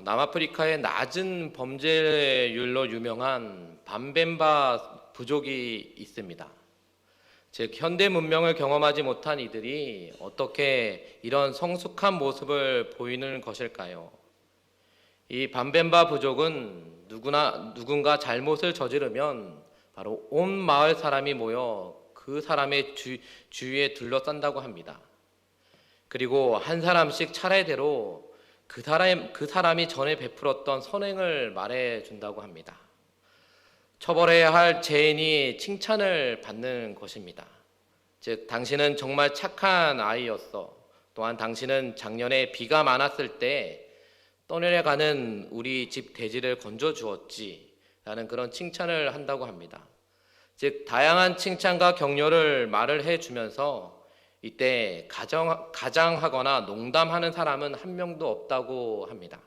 남아프리카의 낮은 범죄율로 유명한 밤벤바 부족이 있습니다. 즉 현대 문명을 경험하지 못한 이들이 어떻게 이런 성숙한 모습을 보이는 것일까요? 이 밤벤바 부족은 누군가 잘못을 저지르면 바로 온 마을 사람이 모여 그 사람의 주위에 둘러싼다고 합니다. 그리고 한 사람씩 차례대로 그 사람이 전에 베풀었던 선행을 말해준다고 합니다. 처벌해야 할 죄인이 칭찬을 받는 것입니다. 즉, 당신은 정말 착한 아이였어. 또한 당신은 작년에 비가 많았을 때 떠내려가는 우리 집 돼지를 건져 주었지. 라는 그런 칭찬을 한다고 합니다. 즉, 다양한 칭찬과 격려를 말을 해주면서 이때 가장하거나 농담하는 사람은 한 명도 없다고 합니다.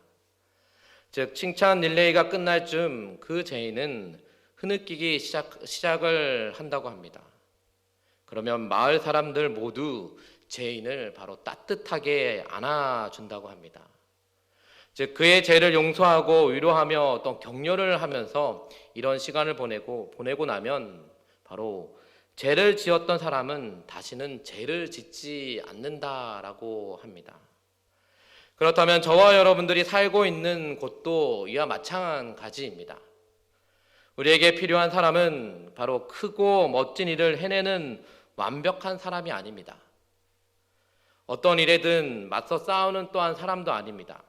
즉, 칭찬 릴레이가 끝날 즈음 그 죄인은 흐느끼기 시작을 한다고 합니다. 그러면 마을 사람들 모두 죄인을 바로 따뜻하게 안아준다고 합니다. 즉, 그의 죄를 용서하고 위로하며 어떤 격려를 하면서 이런 시간을 보내고 나면 바로 죄를 지었던 사람은 다시는 죄를 짓지 않는다라고 합니다. 그렇다면 저와 여러분들이 살고 있는 곳도 이와 마찬가지입니다. 우리에게 필요한 사람은 바로 크고 멋진 일을 해내는 완벽한 사람이 아닙니다. 어떤 일에든 맞서 싸우는 또한 사람도 아닙니다.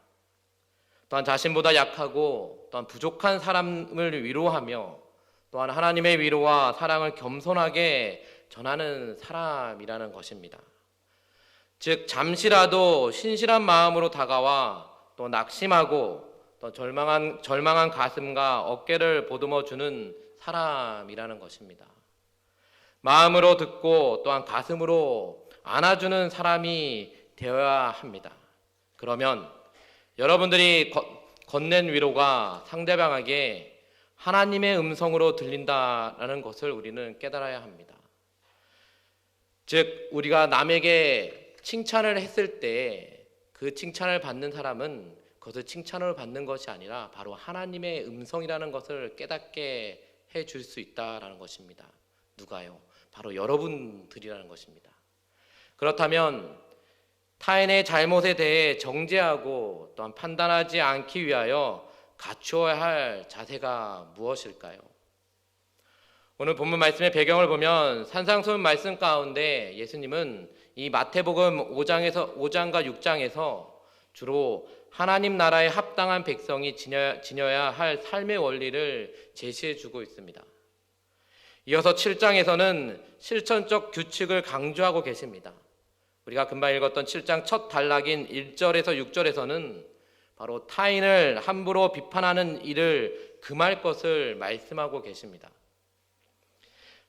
또한 자신보다 약하고 또한 부족한 사람을 위로하며 또한 하나님의 위로와 사랑을 겸손하게 전하는 사람이라는 것입니다. 즉, 잠시라도 신실한 마음으로 다가와 또 낙심하고 또 절망한 가슴과 어깨를 보듬어 주는 사람이라는 것입니다. 마음으로 듣고 또한 가슴으로 안아주는 사람이 되어야 합니다. 그러면 여러분들이 건넨 위로가 상대방에게 하나님의 음성으로 들린다라는 것을 우리는 깨달아야 합니다. 즉, 우리가 남에게 칭찬을 했을 때 그 칭찬을 받는 사람은 그것을 칭찬으로 받는 것이 아니라 바로 하나님의 음성이라는 것을 깨닫게 해줄 수 있다라는 것입니다. 누가요? 바로 여러분들이라는 것입니다. 그렇다면 타인의 잘못에 대해 정죄하고 또한 판단하지 않기 위하여 갖추어야 할 자세가 무엇일까요? 오늘 본문 말씀의 배경을 보면 산상수훈 말씀 가운데 예수님은 이 마태복음 5장과 6장에서 주로 하나님 나라에 합당한 백성이 지녀야 할 삶의 원리를 제시해 주고 있습니다. 이어서 7장에서는 실천적 규칙을 강조하고 계십니다. 우리가 금방 읽었던 7장 첫 단락인 1절에서 6절에서는 바로 타인을 함부로 비판하는 일을 금할 것을 말씀하고 계십니다.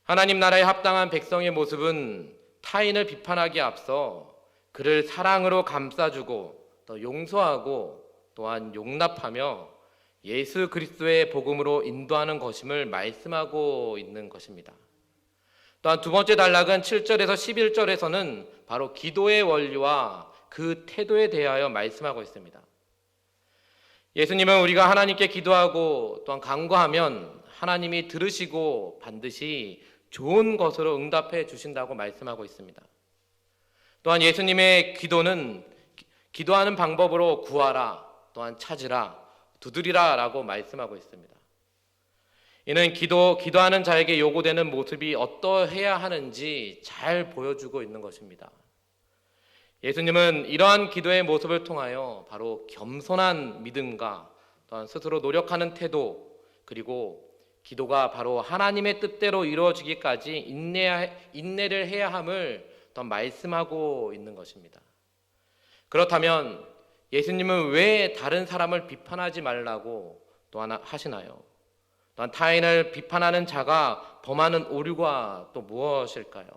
하나님 나라에 합당한 백성의 모습은 타인을 비판하기에 앞서 그를 사랑으로 감싸주고 또 용서하고 또한 용납하며 예수 그리스도의 복음으로 인도하는 것임을 말씀하고 있는 것입니다. 또한 두 번째 단락은 7절에서 11절에서는 바로 기도의 원리와 그 태도에 대하여 말씀하고 있습니다. 예수님은 우리가 하나님께 기도하고 또한 간구하면 하나님이 들으시고 반드시 좋은 것으로 응답해 주신다고 말씀하고 있습니다. 또한 예수님의 기도는 기도하는 방법으로 구하라, 또한 찾으라, 두드리라 라고 말씀하고 있습니다. 이는 기도하는 자에게 요구되는 모습이 어떠해야 하는지 잘 보여주고 있는 것입니다. 예수님은 이러한 기도의 모습을 통하여 바로 겸손한 믿음과 또한 스스로 노력하는 태도, 그리고 기도가 바로 하나님의 뜻대로 이루어지기까지 인내를 해야 함을 또 말씀하고 있는 것입니다. 그렇다면 예수님은 왜 다른 사람을 비판하지 말라고 또한 하시나요? 또한 타인을 비판하는 자가 범하는 오류가 또 무엇일까요?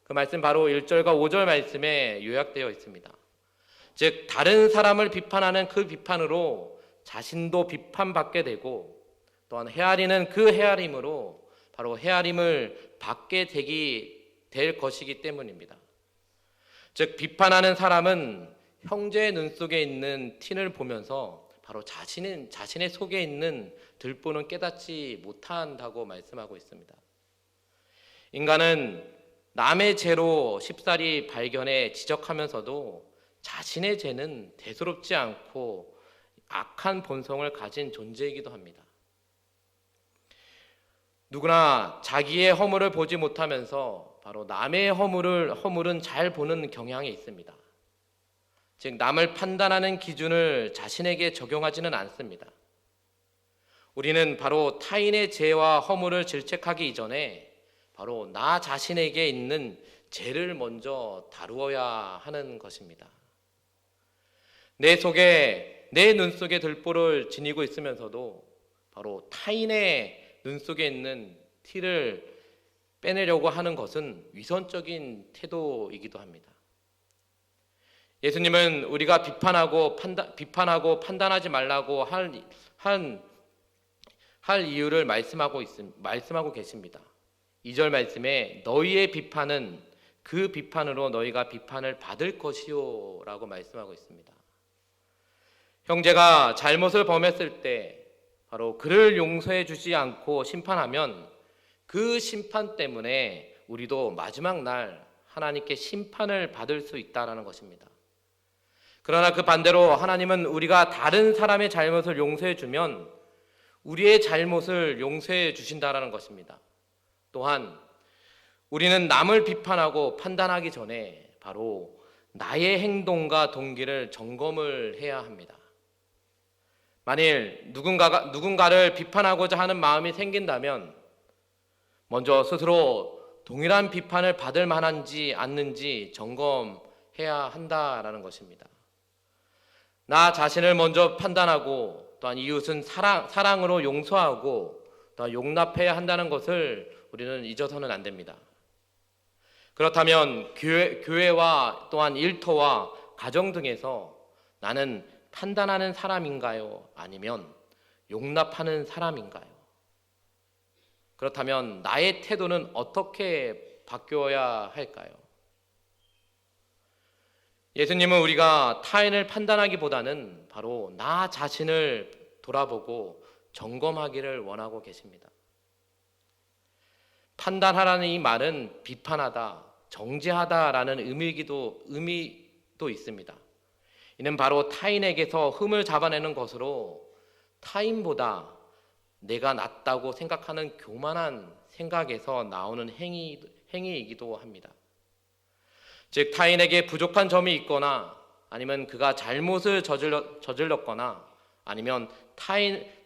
그 말씀 바로 1절과 5절 말씀에 요약되어 있습니다. 즉, 다른 사람을 비판하는 그 비판으로 자신도 비판받게 되고 또한 헤아리는 그 헤아림으로 바로 헤아림을 받게 될 것이기 때문입니다. 즉, 비판하는 사람은 형제의 눈 속에 있는 틴을 보면서 바로 자신의 속에 있는 들보는 깨닫지 못한다고 말씀하고 있습니다. 인간은 남의 죄로 쉽사리 발견해 지적하면서도 자신의 죄는 대수롭지 않고 악한 본성을 가진 존재이기도 합니다. 누구나 자기의 허물을 보지 못하면서 바로 남의 허물은 잘 보는 경향이 있습니다. 즉 남을 판단하는 기준을 자신에게 적용하지는 않습니다. 우리는 바로 타인의 죄와 허물을 질책하기 이전에 바로 나 자신에게 있는 죄를 먼저 다루어야 하는 것입니다. 내 눈 속에 들보를 지니고 있으면서도 바로 타인의 눈 속에 있는 티를 빼내려고 하는 것은 위선적인 태도이기도 합니다. 예수님은 우리가 비판하고 판단하지 말라고 할 이유를 말씀하고 계십니다. 2절 말씀에 너희의 비판은 그 비판으로 너희가 비판을 받을 것이요 라고 말씀하고 있습니다. 형제가 잘못을 범했을 때 바로 그를 용서해 주지 않고 심판하면 그 심판 때문에 우리도 마지막 날 하나님께 심판을 받을 수 있다는 것입니다. 그러나 그 반대로 하나님은 우리가 다른 사람의 잘못을 용서해 주면 우리의 잘못을 용서해 주신다는 것입니다. 또한 우리는 남을 비판하고 판단하기 전에 바로 나의 행동과 동기를 점검을 해야 합니다. 만일 누군가를 비판하고자 하는 마음이 생긴다면 먼저 스스로 동일한 비판을 받을 만한지 않는지 점검해야 한다라는 것입니다. 나 자신을 먼저 판단하고 또한 이웃은 사랑으로 용서하고 또 용납해야 한다는 것을 우리는 잊어서는 안 됩니다. 그렇다면 교회와 또한 일터와 가정 등에서 나는 판단하는 사람인가요? 아니면 용납하는 사람인가요? 그렇다면 나의 태도는 어떻게 바뀌어야 할까요? 예수님은 우리가 타인을 판단하기보다는 바로 나 자신을 돌아보고 점검하기를 원하고 계십니다. 판단하라는 이 말은 비판하다, 정죄하다라는 의미도 있습니다. 이는 바로 타인에게서 흠을 잡아내는 것으로 타인보다 내가 낫다고 생각하는 교만한 생각에서 나오는 행위이기도 합니다. 즉 타인에게 부족한 점이 있거나 아니면 그가 잘못을 저질렀거나 아니면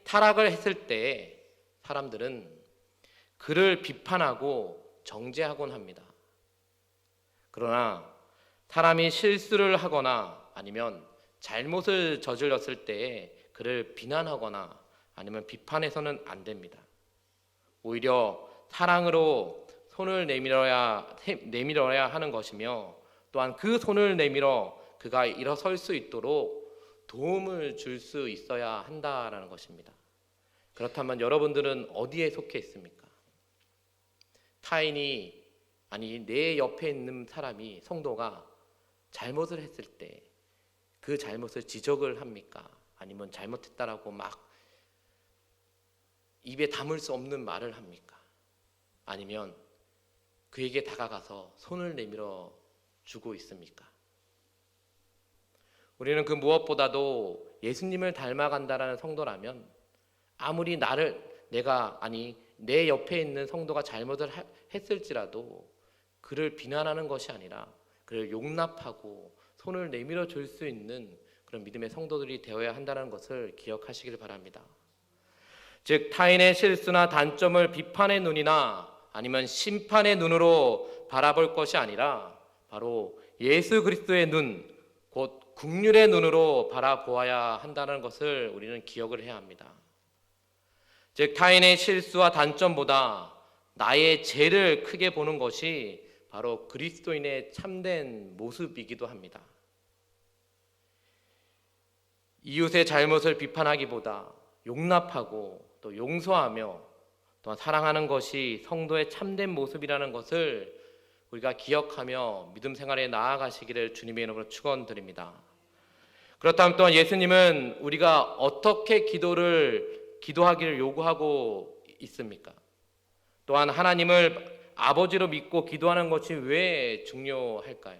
타락을 했을 때 사람들은 그를 비판하고 정죄하곤 합니다. 그러나 사람이 실수를 하거나 아니면 잘못을 저질렀을 때에 그를 비난하거나 아니면 비판해서는 안 됩니다. 오히려 사랑으로 손을 내밀어야 하는 것이며 또한 그 손을 내밀어 그가 일어설 수 있도록 도움을 줄 수 있어야 한다라는 것입니다. 그렇다면 여러분들은 어디에 속해 있습니까? 타인이 내 옆에 있는 사람이 성도가 잘못을 했을 때 그 잘못을 지적을 합니까? 아니면 잘못했다라고 막 입에 담을 수 없는 말을 합니까? 아니면 그에게 다가가서 손을 내밀어 주고 있습니까? 우리는 그 무엇보다도 예수님을 닮아간다라는 성도라면 아무리 내 옆에 있는 성도가 잘못을 했을지라도 그를 비난하는 것이 아니라 그를 용납하고 손을 내밀어 줄 수 있는 그런 믿음의 성도들이 되어야 한다는 것을 기억하시길 바랍니다. 즉 타인의 실수나 단점을 비판의 눈이나 아니면 심판의 눈으로 바라볼 것이 아니라 바로 예수 그리스도의 눈, 곧 긍휼의 눈으로 바라보아야 한다는 것을 우리는 기억을 해야 합니다. 즉 타인의 실수와 단점보다 나의 죄를 크게 보는 것이 바로 그리스도인의 참된 모습이기도 합니다. 이웃의 잘못을 비판하기보다 용납하고 또 용서하며 또 사랑하는 것이 성도의 참된 모습이라는 것을 우리가 기억하며 믿음 생활에 나아가시기를 주님의 이름으로 축원드립니다. 그렇다면 또한 예수님은 우리가 어떻게 기도하기를 요구하고 있습니까? 또한 하나님을 아버지로 믿고 기도하는 것이 왜 중요할까요?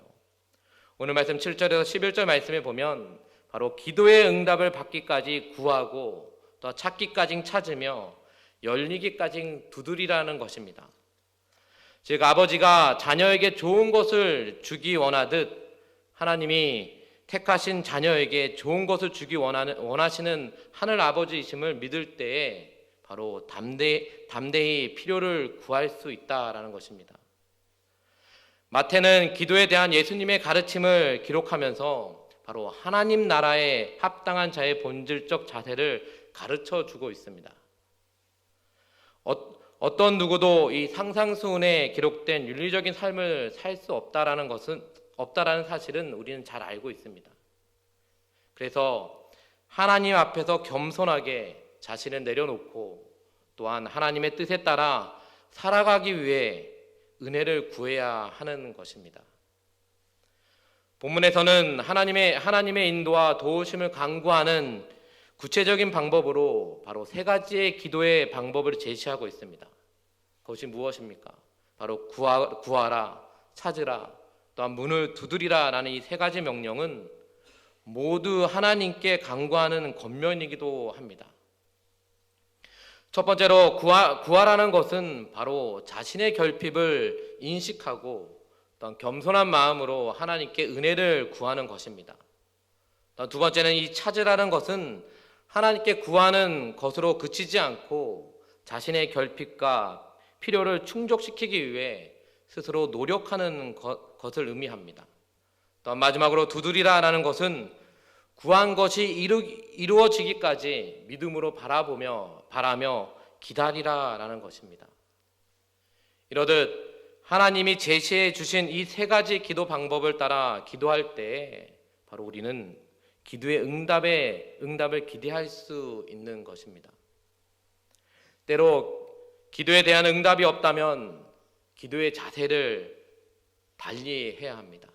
오늘 말씀 7절에서 11절 말씀에 보면 바로 기도의 응답을 받기까지 구하고 또 찾기까지 찾으며 열리기까지 두드리라는 것입니다. 즉 아버지가 자녀에게 좋은 것을 주기 원하듯 하나님이 택하신 자녀에게 좋은 것을 주기 원하시는 하늘 아버지이심을 믿을 때에 바로 담대히 필요를 구할 수 있다라는 것입니다. 마태는 기도에 대한 예수님의 가르침을 기록하면서 바로 하나님 나라에 합당한 자의 본질적 자세를 가르쳐 주고 있습니다. 어떤 누구도 이 상상수훈에 기록된 윤리적인 삶을 살 수 없다라는 사실은 우리는 잘 알고 있습니다. 그래서 하나님 앞에서 겸손하게 자신을 내려놓고 또한 하나님의 뜻에 따라 살아가기 위해 은혜를 구해야 하는 것입니다. 본문에서는 하나님의 인도와 도우심을 간구하는 구체적인 방법으로 바로 세 가지의 기도의 방법을 제시하고 있습니다. 그것이 무엇입니까? 바로 구하라, 찾으라, 또한 문을 두드리라 라는 이 세 가지 명령은 모두 하나님께 간구하는 권면이기도 합니다. 첫 번째로 구하라는 것은 바로 자신의 결핍을 인식하고 또한 겸손한 마음으로 하나님께 은혜를 구하는 것입니다. 두 번째는 이 찾으라는 것은 하나님께 구하는 것으로 그치지 않고 자신의 결핍과 필요를 충족시키기 위해 스스로 노력하는 것을 의미합니다. 또한 마지막으로 두드리라라는 것은 구한 것이 이루어지기까지 믿음으로 바라며 기다리라라는 것입니다. 이러듯 하나님이 제시해 주신 이 세 가지 기도 방법을 따라 기도할 때 바로 우리는 기도의 응답을 기대할 수 있는 것입니다. 때로 기도에 대한 응답이 없다면 기도의 자세를 달리 해야 합니다.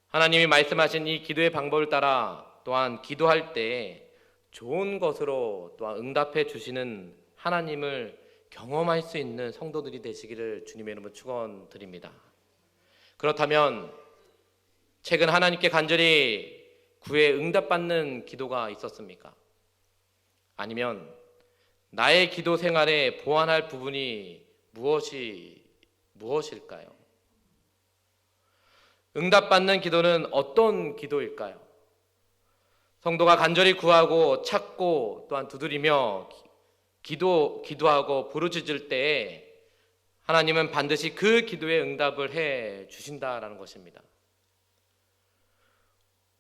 하나님이 말씀하신 이 기도의 방법을 따라 또한 기도할 때 좋은 것으로 또한 응답해 주시는 하나님을 경험할 수 있는 성도들이 되시기를 주님의 이름으로 축원드립니다. 그렇다면 최근 하나님께 간절히 구해 응답받는 기도가 있었습니까? 아니면 나의 기도 생활에 보완할 부분이 무엇일까요? 응답받는 기도는 어떤 기도일까요? 성도가 간절히 구하고 찾고 또한 두드리며 기도하고 부르짖을 때에 하나님은 반드시 그 기도에 응답을 해 주신다라는 것입니다.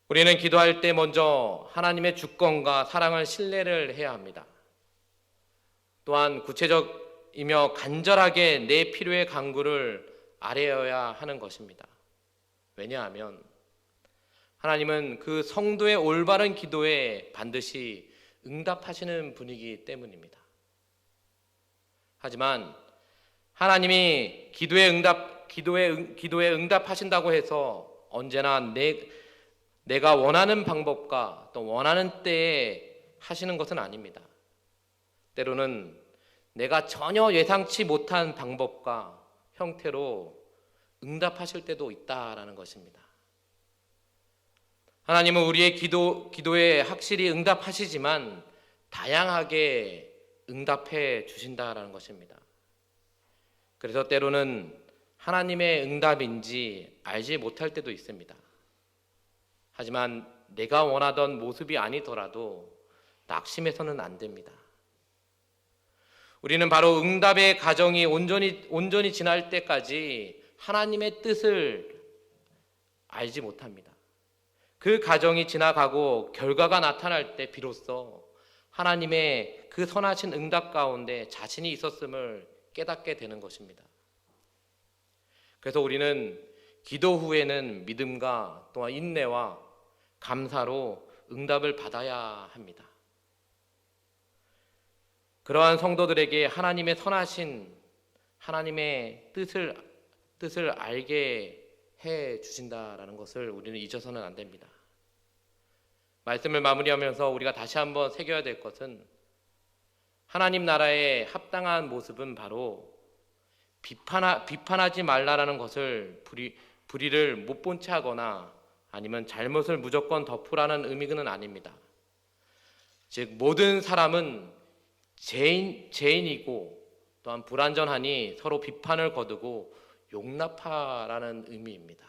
우리는 기도할 때 먼저 하나님의 주권과 사랑을 신뢰를 해야 합니다. 또한 구체적이며 간절하게 내 필요의 간구를 아뢰어야 하는 것입니다. 왜냐하면 하나님은 그 성도의 올바른 기도에 반드시 응답하시는 분이기 때문입니다. 하지만 하나님이 기도에 응답하신다고 해서 언제나 내가 원하는 방법과 또 원하는 때에 하시는 것은 아닙니다. 때로는 내가 전혀 예상치 못한 방법과 형태로 응답하실 때도 있다라는 것입니다. 하나님은 우리의 기도에 확실히 응답하시지만 다양하게 응답해 주신다라는 것입니다. 그래서 때로는 하나님의 응답인지 알지 못할 때도 있습니다. 하지만 내가 원하던 모습이 아니더라도 낙심해서는 안 됩니다. 우리는 바로 응답의 과정이 온전히 지날 때까지 하나님의 뜻을 알지 못합니다. 그 과정이 지나가고 결과가 나타날 때 비로소 하나님의 그 선하신 응답 가운데 자신이 있었음을 깨닫게 되는 것입니다. 그래서 우리는 기도 후에는 믿음과 또한 인내와 감사로 응답을 받아야 합니다. 그러한 성도들에게 하나님의 선하신 하나님의 뜻을 알게 해 주신다라는 것을 우리는 잊어서는 안 됩니다. 말씀을 마무리하면서 우리가 다시 한번 새겨야 될 것은 하나님 나라의 합당한 모습은 바로 비판하지 말라라는 것을 불의를 못 본 채 하거나 아니면 잘못을 무조건 덮으라는 의미는 아닙니다. 즉 모든 사람은 죄인이고 또한 불완전하니 서로 비판을 거두고 용납하라는 의미입니다.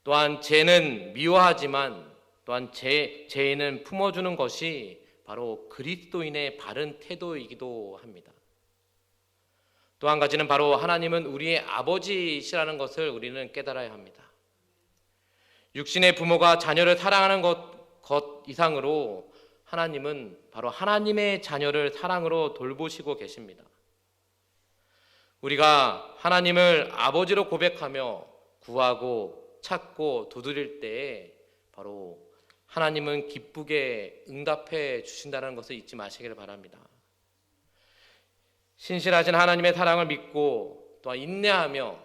또한 죄는 미워하지만 또한 죄인은 품어주는 것이 바로 그리스도인의 바른 태도이기도 합니다. 또 한 가지는 바로 하나님은 우리의 아버지시라는 것을 우리는 깨달아야 합니다. 육신의 부모가 자녀를 사랑하는 것 이상으로 하나님은 바로 하나님의 자녀를 사랑으로 돌보시고 계십니다. 우리가 하나님을 아버지로 고백하며 구하고 찾고 두드릴 때에 바로 하나님은 기쁘게 응답해 주신다는 것을 잊지 마시기를 바랍니다. 신실하신 하나님의 사랑을 믿고 또한 인내하며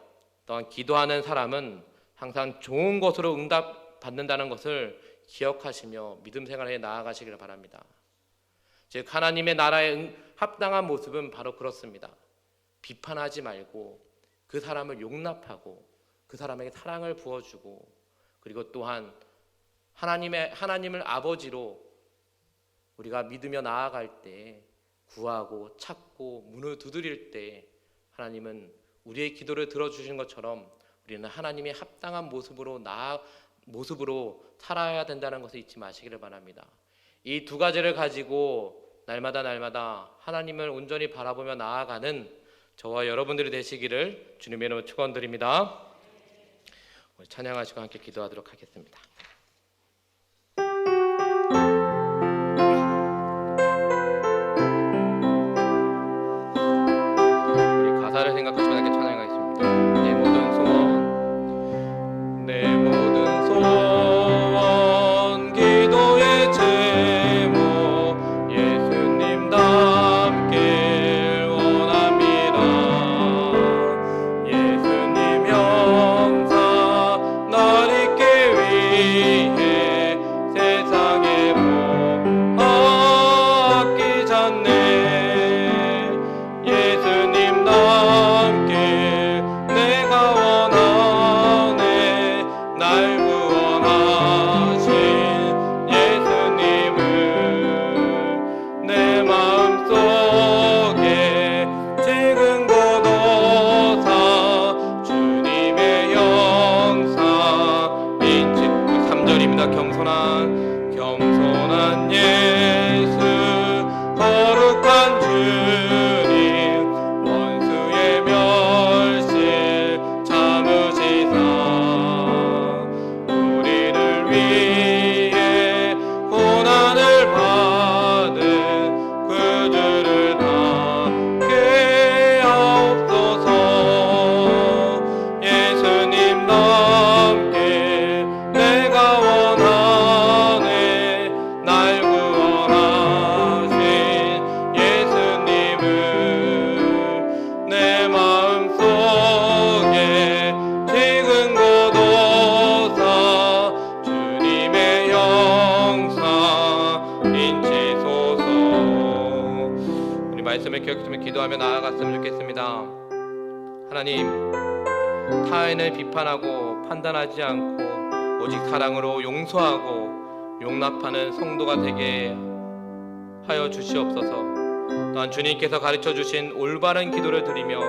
또한 기도하는 사람은 항상 좋은 것으로 응답받는다는 것을 기억하시며 믿음 생활에 나아가시기를 바랍니다. 즉 하나님의 나라의 합당한 모습은 바로 그렇습니다. 비판하지 말고 그 사람을 용납하고 그 사람에게 사랑을 부어주고 그리고 또한 하나님을 아버지로 우리가 믿으며 나아갈 때 구하고 찾고 문을 두드릴 때 하나님은 우리의 기도를 들어주신 것처럼 우리는 하나님의 합당한 모습으로 살아야 된다는 것을 잊지 마시기를 바랍니다. 이 두 가지를 가지고 날마다 하나님을 온전히 바라보며 나아가는 저와 여러분들이 되시기를 주님의 이름으로 축원드립니다. 찬양하시고 함께 기도하도록 하겠습니다. 우리 가사를 생각하시면 함께 찬양하겠습니다. 내 모든 소원 기도의 제목 예수님 닮길 원합니다. 예수님 형상 날 잊기 위해 세상에 뭐 아끼지 않네. 예수님 닮길 내가 원하네. 날 구원하신 예수님을 내 마음속에 지금 거둬사 주님의 영상 인치 3절입니다. 겸손한 예수 거룩한 주님 원수의 멸실 참으시사 우리를 위해 고난을 받은 그 주를 닮게 하옵소서. 예수님 닮게 내가 원하네. 날 구원하신 예수님을 내 마음속에 지금 거둬사 주님의 영상 인치소서. 우리 말씀을 기억하며 기도하며 나아갔으면 좋겠습니다. 하나님, 타인을 비판하고 판단하지 않고 오직 사랑으로 용서하고 용납하는 성도가 되게 하여 주시옵소서. 또한 주님께서 가르쳐 주신 올바른 기도를 드리며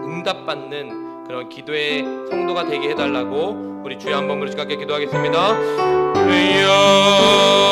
응답받는 그런 기도의 성도가 되게 해달라고 우리 주여 한번 부르시고 함께 기도하겠습니다. 주여